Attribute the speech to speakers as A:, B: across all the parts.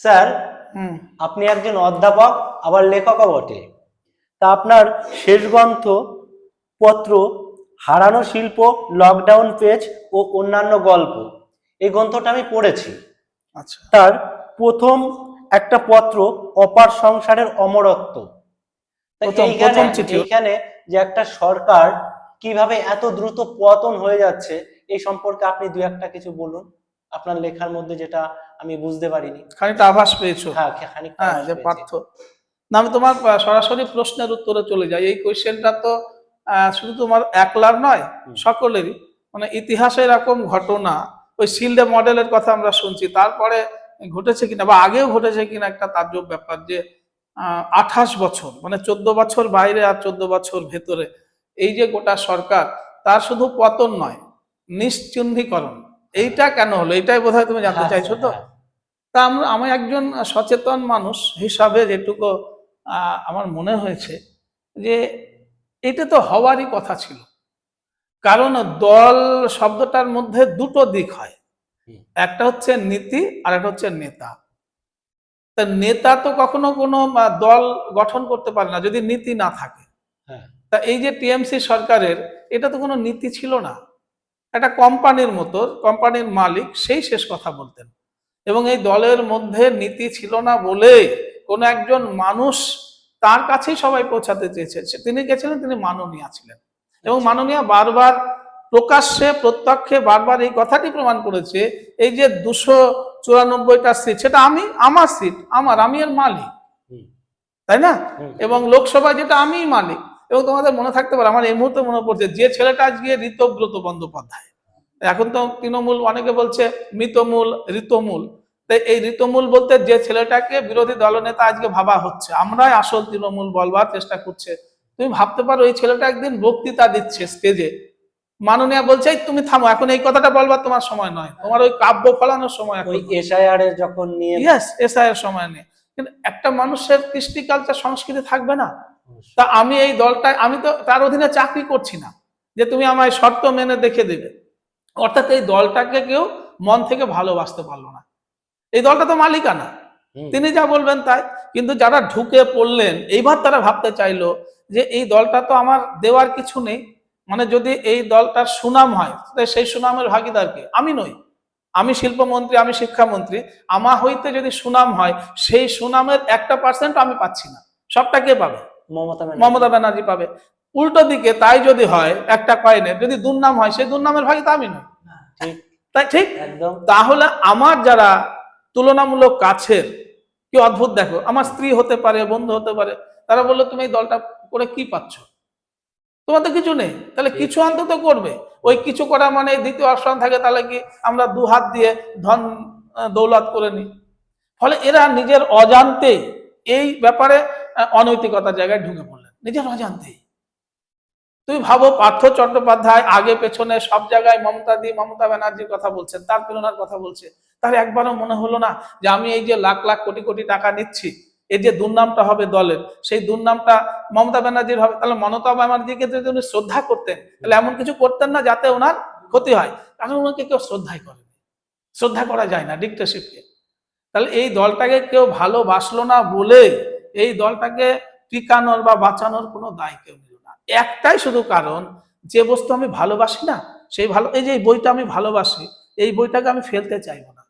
A: Sir,
B: হুম।
A: আপনি একজন অধ্যাপক আবার লেখকও বটে। তা আপনার শেষ গ্রন্থ পত্র হারানো শিল্প, লকডাউন পেজ ও অন্যান্য গল্প, এই গ্রন্থটা আমি পড়েছি।
B: আচ্ছা।
A: তার প্রথম একটা পত্র অপার সংসারের অমরত্ব। তা এইখানে
B: প্রথম চিঠি।
A: এইখানে যে একটা সরকার কিভাবে এত দ্রুত পতন হয়ে যাচ্ছে, এই সম্পর্কে আপনি দু একটা কিছু বলুন আপনার লেখার মধ্যে, যেটা আমি বুঝতে পারিনি।
B: খানিকটা আভাস পেয়েছো?
A: হ্যাঁ, খানিকটা
B: হ্যাঁ,
A: আভাস
B: যে
A: পেয়েছি।
B: পার্থ। না, আমি তোমার সরাসরি প্রশ্নের উত্তরে চলে যাই। এই কোয়েশ্চেনটা তো শুধু তোমার একলার নয়, সকলেরই। মানে ইতিহাসে এরকম ঘটনা, ওই শিল্ডে মডেলের কথা আমরা শুনছি, তারপরে ঘটেছে কিনা বা আগেও ঘটেছে কিনা একটা তাজ্জব ব্যাপার যে 28 বছর, মানে 14 বছর বাইরে আর 14 বছর ভেতরে, এই যে গোটা সরকার, তার শুধু পতন নয়, নিশ্চিহ্নীকরণ। এইটা কেন হলো, এইটাই বোধহয় তুমি জানতে
A: হ্যাঁ
B: চাইছো
A: স্যার,
B: তো?
A: হ্যাঁ।
B: তা আমি একজন সচেতন মানুষ হিসাবে যেটুকু আমার মনে হয়েছে যে এটা তো হওয়ারই কথা ছিল। কারণ দল শব্দটার মধ্যে দুটো দিক হয়,
A: হুম,
B: একটা হচ্ছে নীতি আর একটা হচ্ছে নেতা। তা নেতা তো কখনো কোনো দল গঠন করতে পারে না যদি নীতি না থাকে।
A: হ্যাঁ।
B: তা এই যে টিএমসি সরকারের, এটা তো কোনো নীতি ছিল না। একটা কোম্পানির মতো, কোম্পানির মালিক সেই শেষ কথা বলতেন। এবং এই দলের মধ্যে নীতি ছিল না বলে কোন একজন মানুষ তার কাছেই সবাই পৌঁছাতে চেয়েছে, তিনি গেছিলেন, তিনি মাননীয়া ছিলেন। এবং
A: আচ্ছা।
B: মাননীয়া বারবার প্রকাশ্যে প্রত্যক্ষে বারবার এই কথাটি প্রমাণ করেছে, এই যে 294টা সিট, সেটা আমার সিট, আমি এর মালিক,
A: হুম,
B: তাই না?
A: হুম।
B: এবং লোকসভায় যেটা আমিই মালিক। এবং তোমাদের মনে থাকতে পারে, আমার এই মুহূর্তে মনে পড়ছে, যে ছেলেটা আজকে ঋতব্রত বন্দ্যোপাধ্যায়, এখন তো তৃণমূল অনেকে বলছে মৃতমূল, ঋতমূল। তাই এই ঋতমূল বলতে যে ছেলেটাকে বিরোধী দলনেতা আজকে ভাবা হচ্ছে, আমরাই আসল তৃণমূল বলবার চেষ্টা করছে। তুমি ভাবতে পারো, এই ছেলেটা একদিন বক্তৃতা দিচ্ছে স্টেজে, মাননীয়া বলছে এই তুমি থামো, এখন এই কথাটা বলবার তোমার সময় নয়, তোমার ওই কাব্য ফলানোর সময়
A: ওই
B: এখন নয়।
A: এসআইআর এর যখন নিয়ে।
B: ইয়েস, এসআই এর সময় নেই। কিন্তু একটা মানুষের কৃষ্টি কালচার সংস্কৃতি থাকবে না? তা আমি এই দলটা, আমি তো তার অধীনে চাকরি করছি না যে তুমি আমায় শর্ত মেনে দেখে দেবে। অর্থাৎ এই দলটাকে কেউ মন থেকে ভালোবাসতে পারলো না। এই দলটা তো মালিকানা,
A: হুম,
B: তিনি যা বলবেন তাই। কিন্তু যারা ঢুকে পড়লেন, এইবার তারা ভাবতে চাইলো যে এই দলটা তো আমার দেওয়ার কিছু নেই। মানে যদি এই দলটার সুনাম হয়, সেই সুনামের ভাগিদারকে আমি নই। আমি শিল্পমন্ত্রী, আমি শিক্ষামন্ত্রী, আমার হইতে যদি সুনাম হয়, সেই সুনামের 1% আমি পাচ্ছি না, সবটা কে পাবে?
A: মমতা ব্যানার্জি।
B: মমতা ব্যানার্জি পাবে। উল্টো দিকে তাই যদি হয়, একটা কয়েনের যদি দুর্নাম হয়, সেই দুর্নামের ভাগী তো আমি নই।
A: ঠিক।
B: তাই ঠিক?
A: একদম।
B: তাহলে আমার যারা তুলনামূলক কাছের, কি অদ্ভুত দেখো, আমার স্ত্রী হতে পারে, বন্ধু হতে পারে, তারা বললো তুমি এই দলটা করে কি পাচ্ছ? তোমার তো কিছু নেই, তাহলে
A: ঠিক।
B: কিছু অন্তত করবে। ওই কিছু করা মানে দ্বিতীয় অপশন থাকে, তাহলে কি আমরা দু হাত দিয়ে ধন দৌলত করে নিই। ফলে এরা নিজের অজান্তেই এই ব্যাপারে অনৈতিকতার জায়গায় ঢুকে পড়লেন, নিজের অজান্তেই। তুমি ভাবো, পার্থ চট্টোপাধ্যায় আগে পেছনে সব জায়গায় মমতা ব্যানার্জির কথা বলছেন, তার প্রেরণার কথা বলছে। তাহলে একবারও মনে হলো না যে আমি এই যে লাখ লাখ কোটি কোটি টাকা নিচ্ছি, এই যে দুর্নামটা হবে দলের, সেই দুর্নামটা মমতা ব্যানার্জির হবে? তাহলে মমতা ব্যানার্জিকে যদি উনি শ্রদ্ধা করতেন, তাহলে এমন কিছু করতেন না যাতে ওনার ক্ষতি হয়। কারণ ওনাকে কেউ শ্রদ্ধাই করে, শ্রদ্ধা করা যায় না ডিক্টেটরশিপকে। তাহলে এই দলটাকে কেউ ভালোবাসলো না বলে এই দলটাকে টিকানোর বা বাঁচানোর কোনো দায় কেউ নিল না। একটাই শুধু কারণ, যে বস্তু আমি ভালোবাসি না, সেই এই যে এই বইটা আমি ভালোবাসি, এই বইটাকে আমি ফেলতে চাইবো না।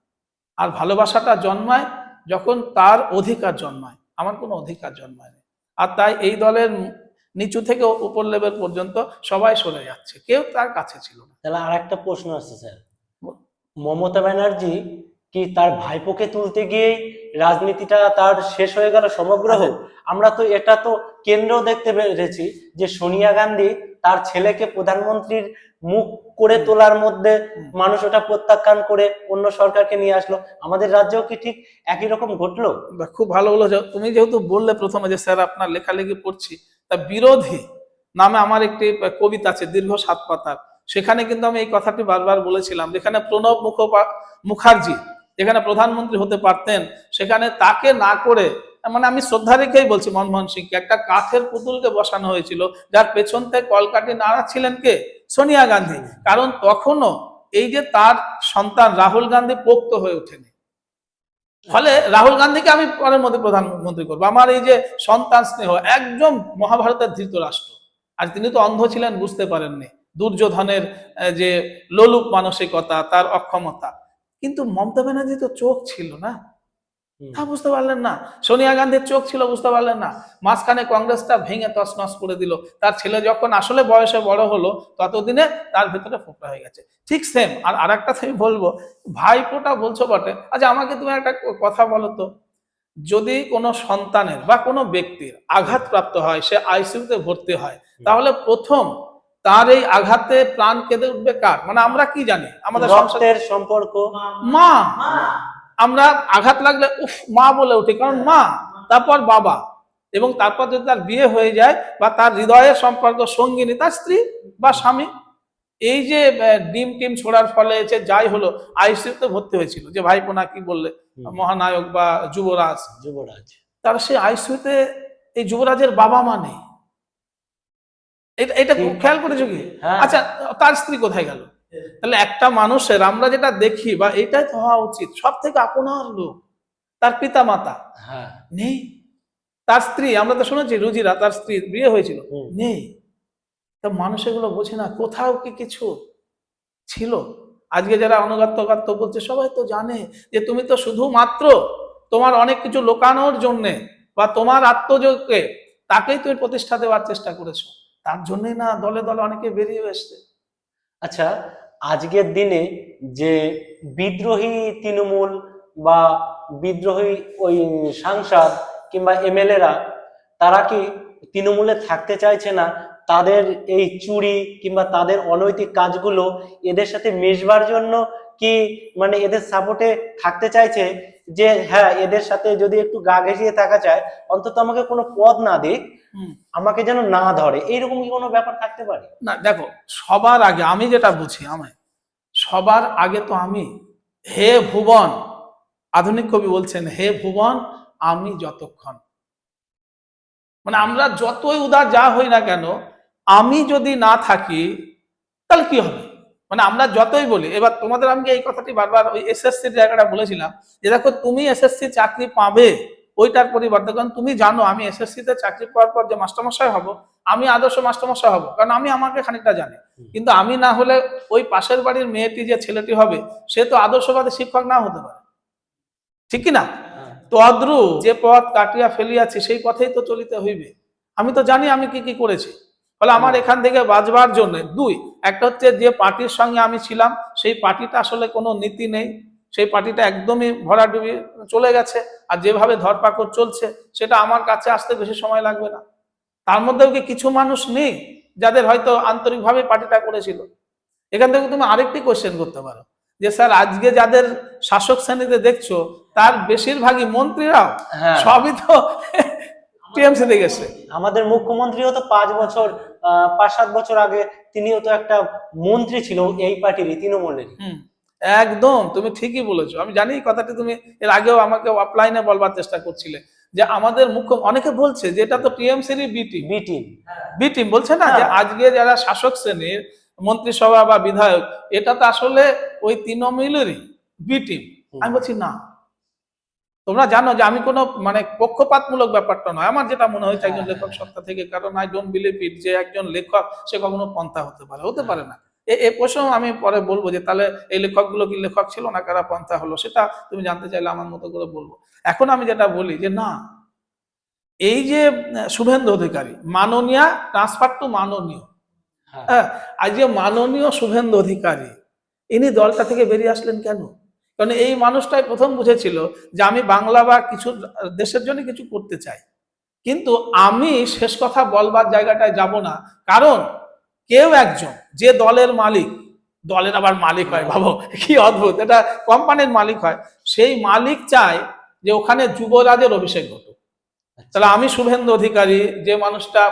B: আর ভালোবাসাটা জন্মায় যখন তার অধিকার জন্মায়, আমার কোনো অধিকার জন্মায় না। আর তাই এই দলের নিচু থেকে উপর লেভেল পর্যন্ত সবাই সরে যাচ্ছে, কেউ তার কাছে ছিল না।
A: তাহলে আর একটা প্রশ্ন আছে স্যার, মমতা ব্যানার্জি কি তার ভাইপোকে তুলতে গিয়েই রাজনীতিটা তার শেষ হয়ে গেল সমগ্র হোক? আমরা তো এটা তো কেন্দ্র দেখতে পেরেছি যে সোনিয়া গান্ধী তার ছেলেকে প্রধানমন্ত্রীর মুখ করে তোলার মধ্যে মানুষ ওটা প্রত্যাখ্যান করে অন্য সরকারকে নিয়ে আসলো। আমাদের রাজ্যেও কি ঠিক একই রকম ঘটলো?
B: খুব ভালো হলো তুমি যেহেতু বললে প্রথমে যে স্যার আপনার লেখালেখি পড়ছি, তা বিরোধী নামে আমার একটি কবিতা আছে দীর্ঘ 7 পাতার, সেখানে কিন্তু আমি এই কথাটি বারবার বলেছিলাম, যেখানে প্রণব মুখার্জি যেখানে প্রধানমন্ত্রী হতে পারতেন, সেখানে তাকে না করে, মানে আমি শ্রদ্ধা রেখেই বলছি, মনমোহন সিংকে একটা কাঠের পুতুলকে বসানো হয়েছিল, যার পেছন থেকে কলকাঠি নাড়াচ্ছিলেন কে? সোনিয়া গান্ধী। কারণ তখনও এই যে তার সন্তান রাহুল গান্ধী পোক্ত হয়ে ওঠেনি। ফলে রাহুল গান্ধীকে আমি পরের মধ্যে প্রধানমন্ত্রী করবো। আমার এই যে সন্তান স্নেহ, একদম মহাভারতের ধৃতরাষ্ট্র। আর তিনি তো অন্ধ ছিলেন, বুঝতে পারেননি দুর্যোধনের যে লোলুপ মানসিকতা, তার অক্ষমতা। কিন্তু মমতা ব্যানার্জি তো চোখ ছিল না, তা বুঝতে পারলেন না। সোনিয়া গান্ধীর চোখ ছিল, বুঝতে পারলেন না। মাঝখানে কংগ্রেসটা ভেঙে তছনছ করে দিল। তার ছেলে যখন আসলে বয়সে বড় হলো, ততদিনে তার ভেতরে ফোকরা হয়ে গেছে। ঠিক সেম। আর একটা আমি বলবো, ভাইপোটা বলছো বটে, আচ্ছা আমাকে তুমি একটা কথা বলো তো, যদি কোনো সন্তানের বা কোনো ব্যক্তির আঘাতপ্রাপ্ত হয়, সে আইসিইউতে ভর্তি হয়, তাহলে প্রথম তার এই আঘাতে প্রাণ কেঁদে উঠবে কার? মানে আমরা কি জানি, আমাদের
A: রক্তের সম্পর্ক,
B: মা। আমরা আঘাত লাগলে উফ মা বলে উঠি, কারণ মা, তারপর বাবা, এবং তারপর যদি তার বিয়ে হয়ে যায় বা তার হৃদয়ের সম্পর্ক সঙ্গিনী তার স্ত্রী বা স্বামী। এই যে ডিম টিম ছোড়ার ফলে যে যাই হলো, আইসিইউতে ভর্তি হয়েছিল যে ভাইপো না কি বললে, মহানায়ক বা যুবরাজ, তার সে আইসিইউতে এই যুবরাজের বাবা মা নেই। এটা খেয়াল করেছো কি? আচ্ছা, তার স্ত্রী কোথায় গেল? তাহলে একটা মানুষের আমরা যেটা দেখি, বা এটাই তো হওয়া উচিত, সব থেকে আপনার লোক তার পিতা মাতা নেই, তার স্ত্রী, আমরা তো শুনেছি রুজিরা তার স্ত্রী বিয়ে হয়েছিল, নেই। তা মানুষ এগুলো বোঝে না, কোথাও কি কিছু ছিল? আজকে যারা অনুগাত্য বলছে, সবাই তো জানে যে তুমি তো শুধুমাত্র তোমার অনেক কিছু লোকানোর জন্যে বা তোমার আত্মযোগকে তাকেই তুমি প্রতিষ্ঠা দেওয়ার চেষ্টা করেছো। তার জন্যই না দলে দলে অনেকে বেরিয়ে এসছে।
A: আচ্ছা, আজকের দিনে যে বিদ্রোহী তৃণমূল বা বিদ্রোহী ওই সাংসদ কিংবা এমএলএরা, তারা কি তৃণমূলে থাকতে চাইছে না? তাদের এই চুরি কিংবা তাদের অনৈতিক কাজগুলো এদের সাথে মেশবার জন্য কি মানে এদের সাপোর্টে থাকতে চাইছে, যে হ্যাঁ এদের সাথে যদি একটু গা ঘেঁষিয়ে থাকা যায়, অন্তত আমাকে কোনো পদ না দিক, আমাকে যেন না ধরে, এইরকম কি কোনো ব্যাপার থাকতে পারে?
B: না, দেখো, সবার আগে আমি যেটা বুঝি, সবার আগে তো আমি, হে ভুবন, আধুনিক কবি বলছেন, হে ভুবন আমি যতক্ষণ, মানে আমরা যতই উদার যা হই না কেন, আমি যদি না থাকি তাহলে কি হবে? মানে আমরা যতই বলি, এবার তোমাদের আমি এই কথাটি বারবার ওই এসএসসির জায়গাটা বলেছিলাম, যে দেখো তুমি এসএসসি চাকরি পাবে, ওইটার পরিবর্তে, কারণ তুমি জানো আমি এসএসসিতে চাকরি পাওয়ার পর যে মাস্টারমশাই হব, আমি আদর্শ মাস্টারমশাই হব, কারণ আমি আমাকে খানিকটা জানি। কিন্তু আমি না হলে ওই পাশের বাড়ির মেয়েটি যে ছেলেটি হবে, সে তো আদর্শবাদী শিক্ষক না হতে পারে, ঠিক কি না? তো অদ্রু যে পথ কাটিয়া ফেলিয়াছি, সেই পথেই তো চলিতে হইবে। আমি তো জানি আমি কি কি করেছি। ফলে আমার এখান থেকে বাঁচবার জন্য দুই, একটা হচ্ছে যে পার্টির সঙ্গে আমি ছিলাম, সেই পার্টিটা আসলে কোনো নীতি নেই, সেই পার্টিটা একদমই ভরাডুবি চলে গেছে। আর যেভাবে ধরপাকড় চলছে, সেটা আমার কাছে আসতে বেশি সময় লাগবে না। তার মধ্যেও কি কিছু মানুষ নেই যাদের হয়তো আন্তরিকভাবে পার্টিটা করেছিল? এখান থেকে তুমি আরেকটি কোশ্চেন করতে পারো, যে স্যার আজকে যাদের শাসক শ্রেণীতে দেখছো, তার বেশিরভাগই মন্ত্রীরাও সবই তো টিএমসি তে গেছে।
A: আমাদের মুখ্যমন্ত্রীও তো 5-7 বছর আগে তিনিও তো একটা মন্ত্রী ছিল এই পার্টিরই, তৃণমূলের।
B: একদম, তুমি ঠিকই বলেছো। আমি জানি এই কথাটি তুমি এর আগেও আমাকে অফলাইনে বলবার চেষ্টা করছিলে, যে আমাদের মুখ্য, অনেকে বলছে যে এটা তো টিএমসির বি টিম বলছে না, যে আজকে যারা শাসক শ্রেণীর মন্ত্রিসভা বা বিধায়ক, এটা তো আসলে ওই তৃণমূলেরই বি টিম। আমি বলছি না, তোমরা জানো যে আমি কোনো মানে পক্ষপাতমূলক ব্যাপারটা নয়, আমার যেটা মনে হয়েছে একজন লেখক সত্তা থেকে, কারণ আই ডোন্ট বিলিভ ইট যে একজন লেখক সে কখনো পন্থা হতে পারে না। এই প্রশ্ন আমি পরে বলবো, যে তাহলে এই লেখকগুলো কি লেখক ছিল না, কারা পন্থা হলো, সেটা তুমি জানতে চাইলে আমার মতো করে বলবো। এখন আমি যেটা বলি, যে না, এই যে শুভেন্দু অধিকারী, মাননীয় ট্রান্সফার টু মাননীয়, আজ যে মাননীয় শুভেন্দু অধিকারী, ইনি দলটা থেকে বেরিয়ে আসলেন কেন? কারণ এই মানুষটাই প্রথম বুঝেছিল যে আমি বাংলা বা কিছু দেশের জন্য কিছু করতে চাই, কিন্তু আমি শেষ কথা বলবার জায়গাটায় যাব না। কারণ কেউ একজন যে দলের মালিক, দলের আবার মালিক হয়, ভাবো কি অদ্ভুত, এটা কোম্পানির মালিক হয়, সেই মালিক চায় যে ওখানে যুবরাজের অভিষেক ঘটুক। তাহলে আমি শুভেন্দু অধিকারী, যে মানুষটা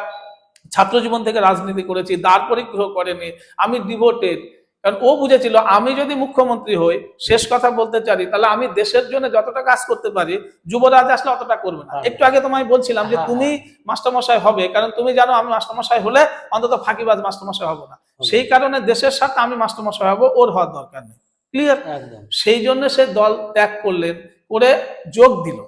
B: ছাত্র জীবন থেকে রাজনীতি করেছি, দ্বার পরিগ্রহ করেনি, আমি ডিভোটেড, কারণ ও বুঝেছিল আমি যদি মুখ্যমন্ত্রী হই, শেষ কথা বলতে চাই, তাহলে আমি দেশের জন্য যতটা কাজ করতে পারি, যুবরাজ আসলে অতটা করবে না। একটু আগে তোমায় বলছিলাম যে তুমি মাস্টারমশাই হবে, কারণ তুমি জানো আমি মাস্টারমশাই হলে অন্তত ফাঁকিবাজ মাস্টারমশাই হবো না, সেই কারণে দেশের সাথে আমি মাস্টারমশাই হবো, ওর হওয়ার দরকার নেই। ক্লিয়ার? সেই জন্য সে দল ত্যাগ করলেন। করে যোগ দিল,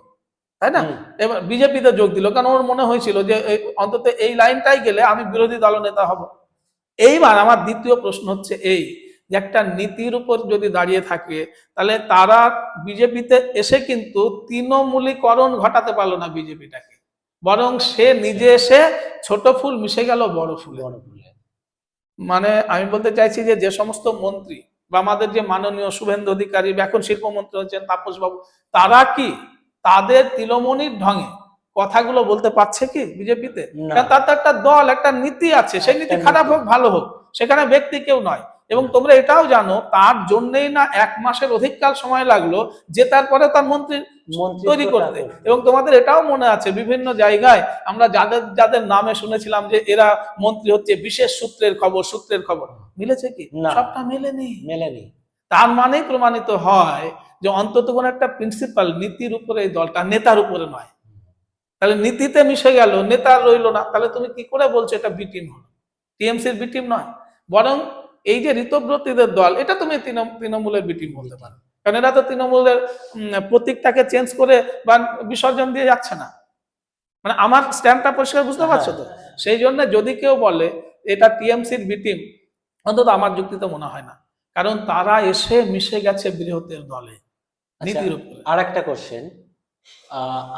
B: তাই না?
A: হুম।
B: এবার বিজেপিতে যোগ দিল, কারণ ওর মনে হয়েছিল যে অন্তত এই লাইনটাই গেলে আমি বিরোধী দলনেতা হব। এইবার আমার দ্বিতীয় প্রশ্ন হচ্ছে এই, যে একটা নীতির উপর যদি দাঁড়িয়ে থাকে, তাহলে তারা বিজেপিতে এসে কিন্তু তৃণমূলীকরণ ঘটাতে পারলো না বিজেপিটাকে, বরং সে নিজে এসে ছোট ফুল মিশে গেল বড় ফুলে।
A: বড় ভুলে।
B: মানে আমি বলতে চাইছি যে যে সমস্ত মন্ত্রী বা আমাদের যে মাননীয় শুভেন্দু অধিকারী বা এখন শিল্পমন্ত্রী হচ্ছেন তাপস বাবু, তারা কি তাদের তিলমণির ঢঙে কথাগুলো বলতে পারছে কি বিজেপিতে?
A: না।
B: কারণ তার তো একটা দল, একটা নীতি আছে, সেই নীতি
A: একটা
B: খারাপ
A: নীতি।
B: হোক ভালো হোক, সেখানে ব্যক্তি কেউ নয়। এবং তোমরা এটাও জানো তার জন্যই না 1 মাসের অধিককাল সময় লাগলো যে তারপরে তার মন্ত্রী তৈরি
A: মন্ত্রিত্বটা
B: করতে। এবং তোমাদের এটাও মনে আছে বিভিন্ন জায়গায় আমরা যাদের যাদের নামে শুনেছিলাম যে এরা মন্ত্রী হচ্ছে, বিশেষ সূত্রের খবর, সূত্রের খবর, মিলেছে কি?
A: না।
B: সবটা মেলেনি।
A: মেলেনি।
B: তার মানেই প্রমাণিত হয় যে অন্তত কোন একটা প্রিন্সিপাল নীতির উপরে এই দলটা, নেতার উপরে নয়। তাহলে নীতিতে মিশে গেল, নেতা রইলো না, তাহলে তুমি কি করে বলছো এটা বি টিম হলো? টিএমসির বি টিম নয়, বরং এই যে ঋতব্রতীদের দল, এটা তুমি তৃণমূলের বি টিম বলতে পারো, কারণ এরা তো তৃণমূলের প্রতীকটাকে চেঞ্জ করে বা বিসর্জন দিয়ে যাচ্ছে না। মানে আমার স্ট্যাম্পটা পরিষ্কার, বুঝতে পারছো তো? সেই জন্য যদি কেউ বলে এটা টিএমসির বি টিম, অন্তত আমার যুক্তিতে মনে হয় না, কারণ তারা এসে মিশে গেছে বৃহত্তর দলে নীতির উপরে।
A: আর একটা কোশ্চেন,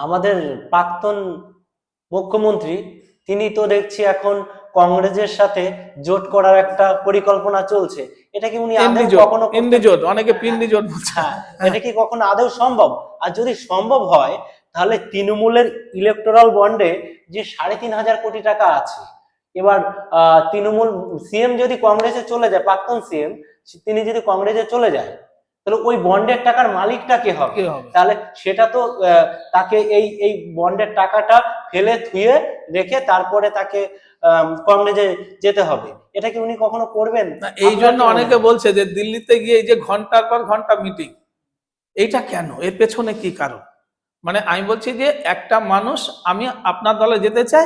A: আমাদের প্রাক্তন মুখ্যমন্ত্রী, তিনি তো দেখছি এখন কংগ্রেসের সাথে জোট করার একটা পরিকল্পনা চলছে, এটা কি উনি আদৌ কখনো
B: ইন্ডি জোট, অনেকে পিন্ডি জোট বলছে।
A: হ্যাঁ, এটা কি কখনো আদৌ সম্ভব? আর যদি সম্ভব হয়, তাহলে তৃণমূলের ইলেকটোরাল বন্ডে যে 3,500 কোটি টাকা আছে, এবার তৃণমূল সিএম যদি কংগ্রেসে চলে যায়, প্রাক্তন সিএম তিনি যদি কংগ্রেসে চলে যায়, তাহলে ওই বন্ডের টাকার মালিকটা কে হবে?
B: কে হবে?
A: তাহলে সেটা তো তাকে এই এই বন্ডের টাকাটা ফেলে থুয়ে রেখে তারপরে তাকে কংগ্রেসে যেতে হবে। এটা কি উনি কখনো করবেন?
B: না, এই জন্য
A: আপনার কি মনে
B: অনেকে
A: হয়?
B: বলছে যে দিল্লিতে গিয়ে এই যে ঘন্টার পর ঘন্টা মিটিং, এইটা কেন? এর পেছনে কি কারণ? মানে আমি বলছি যে একটা মানুষ, আমি আপনার দলে যেতে চাই,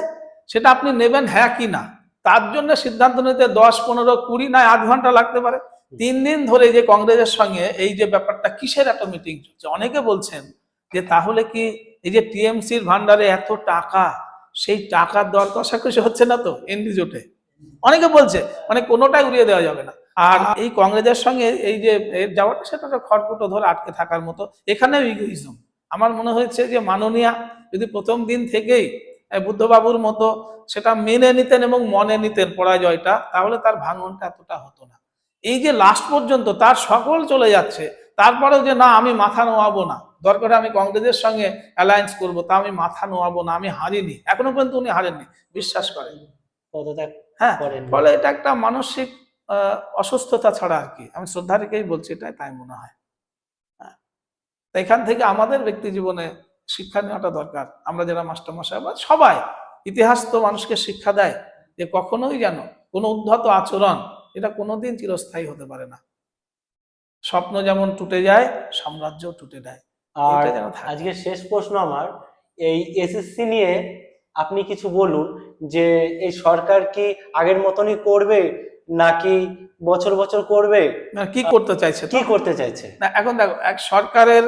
B: সেটা আপনি নেবেন হ্যাঁ কি না, তার জন্য সিদ্ধান্ত নিতে 10, 15, 20 না 8 ঘন্টা লাগতে পারে। 3 দিন ধরে যে কংগ্রেসের সঙ্গে এই যে ব্যাপারটা, কিসের একটা মিটিং চলছে, অনেকে বলছেন যে তাহলে কি এই যে টিএমসির ভান্ডারে এত টাকা, সেই টাকার দর কষাকষি হচ্ছে না তো এনডি জোটে? অনেকে বলছে, মানে কোনোটাই উড়িয়ে দেওয়া যাবে না। আর এই কংগ্রেসের সঙ্গে এই যে এর যাওয়াটা, সেটা তো খড়কুটো ধরে আটকে থাকার মতো। এখানেও ইগোইজম। আমার মনে হয়েছে যে মাননীয়া যদি প্রথম দিন থেকেই বুদ্ধবাবুর মতো সেটা মেনে নিতেন এবং মনে নিতেন পরাজয়টা, তাহলে তার ভাঙনটা এতটা হতো না। এই যে লাস্ট পর্যন্ত তার সকল চলে যাচ্ছে, তারপরেও যে না আমি মাথা নোয়াবো না, দরকার আমি কংগ্রেসের সঙ্গে অ্যালায়েন্স করবো, তা আমি মাথা নোয়াবো না, আমি হারিনি, এখনো পর্যন্ত উনি হারেননি, বিশ্বাস করেন।
A: পদত্যাগ
B: হ্যাঁ,
A: করেন।
B: ফলে এটা একটা মানসিক অসুস্থতা ছাড়া আর কি, আমি শ্রদ্ধা রেখেই বলছি, এটাই তাই মনে হয়। হ্যাঁ, তো এখান থেকে আমাদের ব্যক্তি জীবনে শিক্ষা নেওয়াটা দরকার। আমরা যারা মাস্টারমশাই বা সবাই, ইতিহাস তো মানুষকে শিক্ষা দেয় যে কখনোই যেন কোনো উদ্ধত আচরণ, এটা কোনোদিন চিরস্থায়ী হতে পারে না। স্বপ্ন যেমন টুটে যায়, সাম্রাজ্যও টুটে যায়,
A: আর
B: এটা যেন থাকে।
A: আজকে শেষ প্রশ্ন আমার, এই এসএসসি নিয়ে আপনি কিছু বলুন, যে এই সরকার কি আগের মতনই করবে, নাকি বছর বছর করবে?
B: না, কি করতে চাইছে তো?
A: কি করতে চাইছে?
B: না, এখন দেখো, এক সরকারের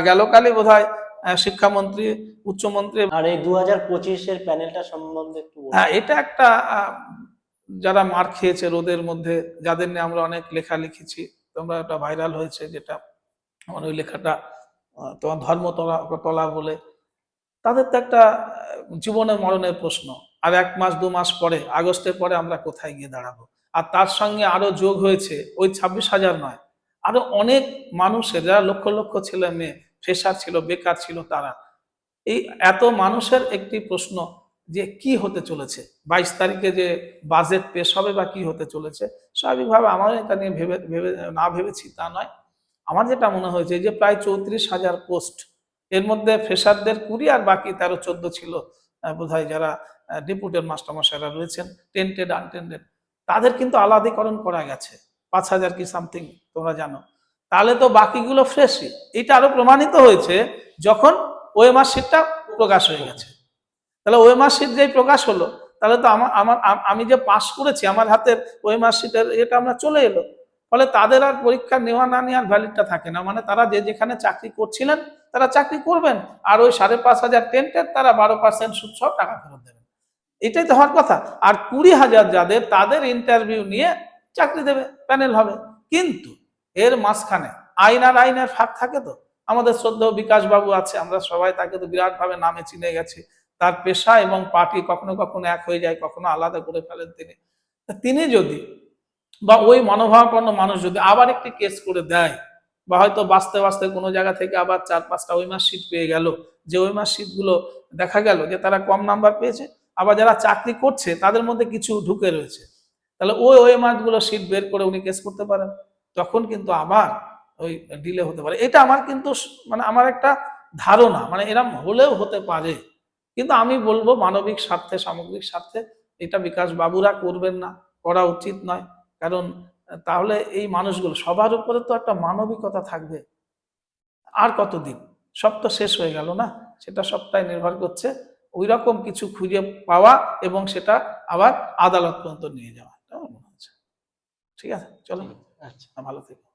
B: গেল কালই বোধহয় শিক্ষামন্ত্রী, উচ্চমন্ত্রী,
A: আর এই 2025-এর প্যানেলটা সম্বন্ধে একটু বলুন।
B: হ্যাঁ, এটা একটা যারা মার খেয়েছে রোদের মধ্যে, যাদের নিয়ে আমরা অনেক লেখা লিখেছি, তোমরা একটা ভাইরাল হয়েছে, যেটা আমার ওই লেখাটা তোমার ধর্মতলা তলা বলে, তাদের তো একটা জীবনে মরণের প্রশ্ন। আর 1 মাস 2 মাস পরে, আগস্টের পরে আমরা কোথায় গিয়ে দাঁড়াবো? আর তার সঙ্গে আরো যোগ হয়েছে ওই 26,000 নয়, আরো অনেক মানুষের, যারা লক্ষ লক্ষ ছেলে মেয়ে ফ্রেশার ছিল, বেকার ছিল, তারা, এই এত মানুষের একটি প্রশ্ন যে কি হতে চলেছে 22 তারিখে, যে বাজেট পেশ হবে বা কি হতে চলেছে। স্বাভাবিকভাবে আমার এটা নিয়ে ভেবে ভেবে না ভেবেছি তা নয়, আমার যেটা মনে হয়েছে যে প্রায় 34,000 পোস্ট, এর মধ্যে ফ্রেশারদের 20 আর বাকি 13-14 ছিল বোধহয়, যারা ডেপুটেড মাস্টারমশাইরা রয়েছেন, টেন্টেড আনটেন্ডেড, তাদের কিন্তু আলাদীকরণ করা গেছে 5,000 কি সামথিং, তোমরা জানো। তাহলে তো বাকিগুলো ফ্রেশই। এটা আরো প্রমাণিত হয়েছে যখন ওএমআর শিটটা প্রকাশ হয়ে গেছে। তাহলে ওএমআর শিট যেই প্রকাশ হলো, তাহলে তো আমি যে পাস করেছি, আমার হাতের ওএমআর শিটের এটা আমরা চলে এলো। ফলে তাদের আর পরীক্ষা নেওয়া না নেওয়ার ভ্যালিডটা থাকে না, মানে তারা যে যেখানে চাকরি করছিলেন তারা চাকরি করবেন, আর ওই 5,500 টেন্টের তারা 12% সুদ সহ টাকা ফেরত দেবেন। এটাই তো হওয়ার কথা। আর 20,000 যাদের, তাদের ইন্টারভিউ নিয়ে চাকরি দেবে, প্যানেল হবে। কিন্তু এর মাঝখানে আইন আর আইনের ফাঁক থাকে। তো আমাদের শ্রদ্ধেয় বিকাশ বাবু আছে, আমরা সবাই তাকে তো বিরাট ভাবে নামে চিনে গেছি। তার পেশা এবং পার্টি কখনো কখনো এক হয়ে যায়, কখনো আলাদা করে ফেলেন তিনি। তিনি যদি বা ওই মনোভাবাপন্ন মানুষ যদি আবার একটি কেস করে দেয়, বা হয়তো বাঁচতে বাঁচতে কোনো জায়গা থেকে আবার 4-5টা ওই মাস সিট পেয়ে গেল, যে ওই মাস সিটগুলো দেখা গেল যে তারা কম নাম্বার পেয়েছে, আবার যারা চাকরি করছে তাদের মধ্যে কিছু ঢুকে রয়েছে, তাহলে ওই মাসগুলো সিট বের করে উনি কেস করতে পারেন। তখন কিন্তু আবার ওই ডিলে হতে পারে। এটা আমার কিন্তু মানে আমার একটা ধারণা, মানে এরম হলেও হতে পারে। কিন্তু আমি বলবো মানবিক স্বার্থে, সামগ্রিক স্বার্থে এটা বিকাশ বাবুরা করবেন না, করা উচিত নয়। কারণ তাহলে এই মানুষগুলো, সবার উপরে তো একটা মানবিকতা থাকবে। আর কতদিন, সব তো শেষ হয়ে গেল না। সেটা সবটাই নির্ভর করছে ওই রকম কিছু খুঁজে পাওয়া এবং সেটা আবার আদালত পর্যন্ত নিয়ে যাওয়া। এটা আমার মনে হচ্ছে। ঠিক আছে, চলো,
A: আচ্ছা।
B: ভালো থেকো।